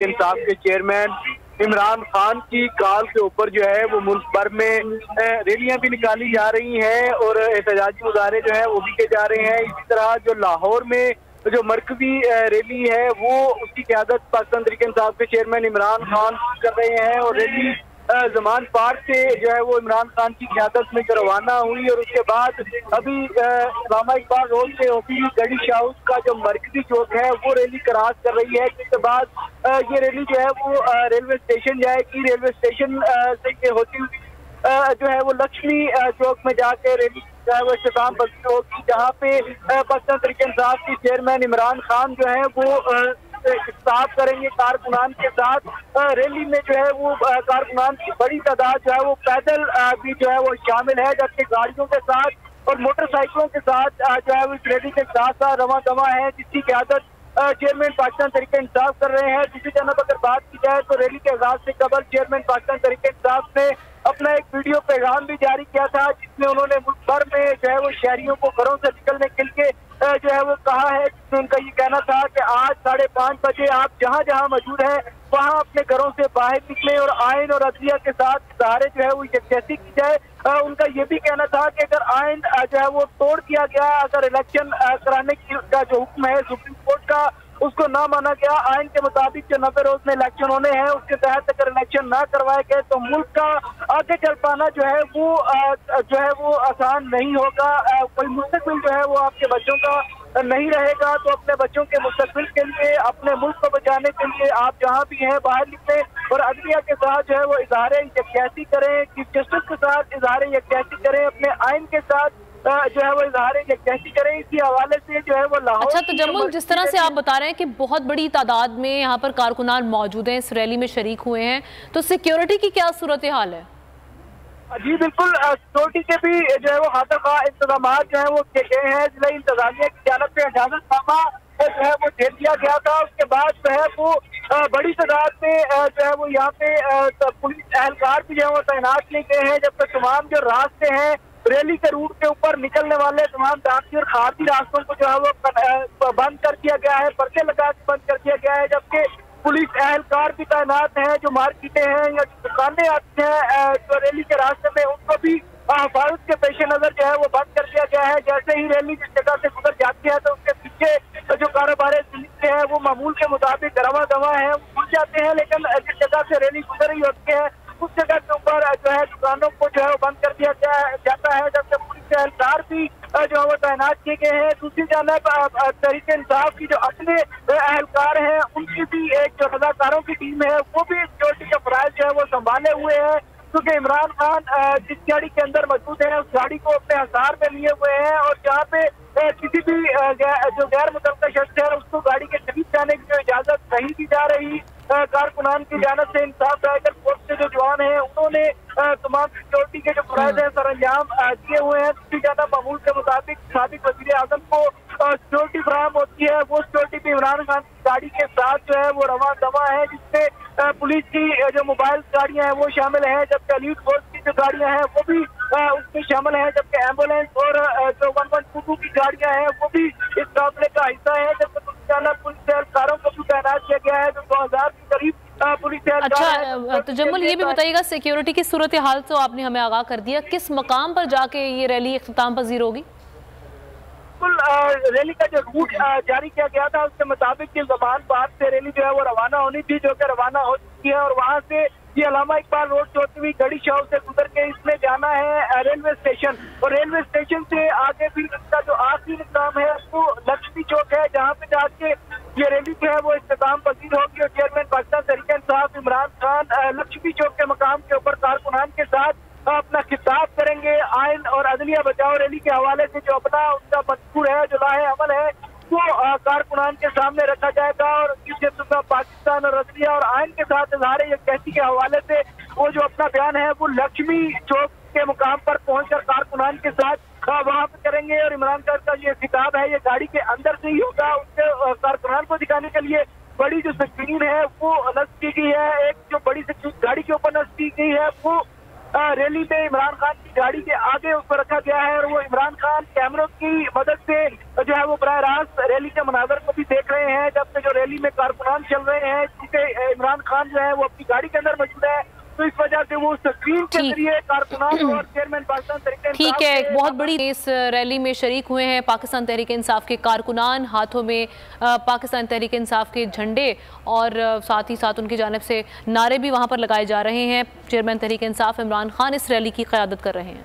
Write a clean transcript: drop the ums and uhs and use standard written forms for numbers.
इंसाफ के चेयरमैन इमरान खान की कॉल के ऊपर जो है वो मुल्क भर में रैलियां भी निकाली जा रही हैं और एहतजाजी मुजाहरे जो है वो भी किए जा रहे हैं। इसी तरह जो लाहौर में जो मरकजी रैली है वो उसकी क़यादत पाकिस्तान तहरीक इंसाफ के चेयरमैन इमरान खान कर रहे हैं और रैली जमान पार्क से जो है वो इमरान खान की क़यादत में रवाना हुई और उसके बाद अभी इस्लामा इकबाल रोड से होती हुई गड़ी हाउस का जो मरकजी चौक है वो रैली क्रॉस कर रही है। जिसके बाद ये रैली जो है वो रेलवे स्टेशन जाएगी। रेलवे स्टेशन से होती हुई जो है वो लक्ष्मी चौक में जाके रैली जो है वो इख्तिताम पजीर होगी, जहाँ पे पाकिस्तान तहरीक इंसाफ के चेयरमैन इमरान खान जो है वो साफ करेंगे कारकुनान के साथ। रैली में जो है वो कारकुनान की बड़ी तादाद जो है वो पैदल भी जो है वो शामिल है, जबकि गाड़ियों के साथ और मोटरसाइकिलों के साथ जो है वो इस रैली के साथ साथ रवा दवा है, जिसकी क़यादत चेयरमैन पाकिस्तान तहरीक इंसाफ कर रहे हैं। दूसरी जानब अगर बात की जाए तो रैली के आगाज से कबल चेयरमैन पाकिस्तान तहरीक इंसाफ ने अपना एक वीडियो पैगाम भी जारी किया था, जिसमें उन्होंने मुल्क भर में जो है वो शहरियों को घरों से निकलने के लिए जो है वो कहा है। जिसमें उनका ये कहना था कि आज 5:30 बजे आप जहाँ जहाँ मौजूद हैं वहाँ अपने घरों से बाहर निकले और आइन और अदलिया के साथ सहारे जो है वो यकजहती की जाए। उनका ये भी कहना था कि अगर आइन जो है वो तोड़ दिया गया, अगर इलेक्शन कराने का जो हुक्म है सुप्रीम कोर्ट का उसको ना माना गया, आइन के मुताबिक जो 90 रोज में इलेक्शन होने हैं उसके तहत अगर इलेक्शन ना करवाए गए तो मुल्क का आगे चल पाना जो है वो आसान नहीं होगा। कोई मुस्तकबिल जो है वो आपके बच्चों का नहीं रहेगा। तो अपने बच्चों के मुस्तकबिल के लिए, अपने मुल्क को बचाने के लिए आप जहाँ भी हैं बाहर निकले और अदलिया के साथ जो है वो इजहार यकजहती करें, चीफ जस्टिस के साथ इजहार यकजहती करें, अपने आइन के साथ जो है वो इजहार यकजहती करें। इसी हवाले से जो है वो लाहौर। अच्छा तजम्मुल, जिस तरह से आप बता रहे हैं कि बहुत बड़ी तादाद में यहाँ पर कारकुनान मौजूद हैं, इस रैली में शरीक हुए हैं, तो सिक्योरिटी की क्या सूरत हाल है? जी बिल्कुल, सिक्योरिटी के भी जो है वो खातरखा इंतजाम जो है वो किए गए हैं। जिला इंतजामिया की जानब से इजाजतनामा जो है वो दे दिया गया था। उसके बाद जो है वो बड़ी तादाद में जो है वो यहाँ पे पुलिस एहलकार भी जो है वो तैनात किए गए हैं, जबकि तमाम जो रास्ते हैं रैली के रूट के ऊपर निकलने वाले तमाम दाखिली और खारजी रास्तों को जो है वो बंद कर दिया गया है, पर्चे लगा के बंद कर दिया गया है। जबकि पुलिस एहलकार भी तैनात हैं, जो मार्केटें हैं या दुकानें आती हैं जो रैली के रास्ते में उनको भी हिफाजत के पेश नजर जो है वो बंद कर दिया गया है। जैसे ही रैली जिस जगह से गुजर जाती है तो उसके पीछे जो कारोबार है वो मामूल के मुताबिक रवा दवा है वो खुल जाते हैं, लेकिन जिस जगह से रैली गुजर रही होती है उस जगह के ऊपर जो है दुकानों को जो है वो बंद कर दिया जाता है, जबकि पुलिस एहलकार भी जो है वो तैनात किए गए हैं। दूसरी जानब तहरीक इंसाफ की जो अपने एहलकार हैं उनकी भी एक जो रजाकारों की टीम है वो भी सिक्योरिटी का फराइज जो है वो संभाले हुए हैं, क्योंकि इमरान खान जिस गाड़ी के अंदर मौजूद है उस गाड़ी को अपने हसार में लिए हुए हैं और जहाँ पे किसी भी जो गैर मुतल्लिका शख्स है उसको गाड़ी के करीब जाने की जो इजाजत नहीं दी जा रही। कारकुनान की जानब से इंसाफ टाइगर फोर्स के जो जवान हैं उन्होंने तमाम सिक्योरिटी के जो फराइज है सर अंजाम दिए हुए हैं। दूसरी जानब मामूल के मुताबिक साबिक वज़ीर आज़म को सिक्योरिटी फराहम होती है, वो सिक्योरिटी भी इमरान खान की गाड़ी के साथ जो है वो रवा दवा है, जिसमें पुलिस की जो मोबाइल गाड़ियां हैं वो शामिल हैं, जबकि एलीट फोर्स की जो गाड़ियां हैं वो भी उसमें शामिल हैं, जबकि एम्बुलेंस और जो 1122 की गाड़ियां हैं वो भी इस काफिले का हिस्सा है। जबकि पुलिस एहलकारों को भी तैनात किया गया है जो 2000 के करीब पुलिस एहलकार। अच्छा तजम्मुल, ये भी बताइएगा सिक्योरिटी की सूरत हाल तो आपने हमें आगाह कर दिया, किस मकाम पर जाके ये रैली इख्तिताम पजीर होगी? रैली का जो रूट जारी किया गया था उसके मुताबिक ये जमान पार्क से रैली जो है वो रवाना होनी थी, जो कि रवाना हो चुकी है और वहाँ से ये अलामा इकबाल रोड से होती हुई गड़ी हाउस से गुजर के इसमें जाना है रेलवे स्टेशन और रेलवे स्टेशन से आगे भी इसका जो आखिरी मुकाम है वो लक्ष्मी चौक है, जहाँ पे जाके ये रैली जो है वो इख्तिताम पजीर होगी और चेयरमैन पाकिस्तान तहरीक इंसाफ इमरान खान लक्ष्मी चौक के मकाम के ऊपर कारकुनान के साथ अपना खिताब करेंगे। आइन और अदलिया बचाओ रैली के हवाले से जो अपना उनका मंशूर है, जो लाहे अमल है, वो कारकुनान के सामने रखा जाएगा और पाकिस्तान और अदलिया और आइन के साथ इजहार यकजहती के हवाले से वो जो अपना बयान है वो लक्ष्मी चौक के मुकाम पर पहुंचकर कारकुनान के साथ वहाँ पे करेंगे। और इमरान खान का ये खिताब है ये गाड़ी के अंदर से ही होगा, उसके कारकुनान को दिखाने के लिए बड़ी जो स्क्रीन है वो नस्ब की गई है, एक जो बड़ी स्क्रीन गाड़ी के ऊपर नस्ब की गई है वो रैली में इमरान खान की गाड़ी के आगे उसको रखा गया है और वो इमरान खान कैमरों की मदद से जो है वो बराह रास्त रैली के मनाजर को भी देख रहे हैं। जब से जो रैली में कारकुनान चल रहे हैं, क्योंकि इमरान खान जो है वो अपनी गाड़ी के अंदर मौजूद है, तो इस वजह से वो स्क्रीन के जरिए कारकुनान और चेयरमैन पाकिस्तान तहरीक-ए-इंसाफ ठीक है, बहुत बड़ी इस रैली में शरीक हुए हैं पाकिस्तान तहरीक-ए-इंसाफ के कारकुनान, हाथों में पाकिस्तान तहरीक-ए-इंसाफ के झंडे और साथ ही साथ उनकी जानिब से नारे भी वहां पर लगाए जा रहे हैं। चेयरमैन तहरीक-ए-इंसाफ इमरान खान इस रैली की क़यादत कर रहे हैं।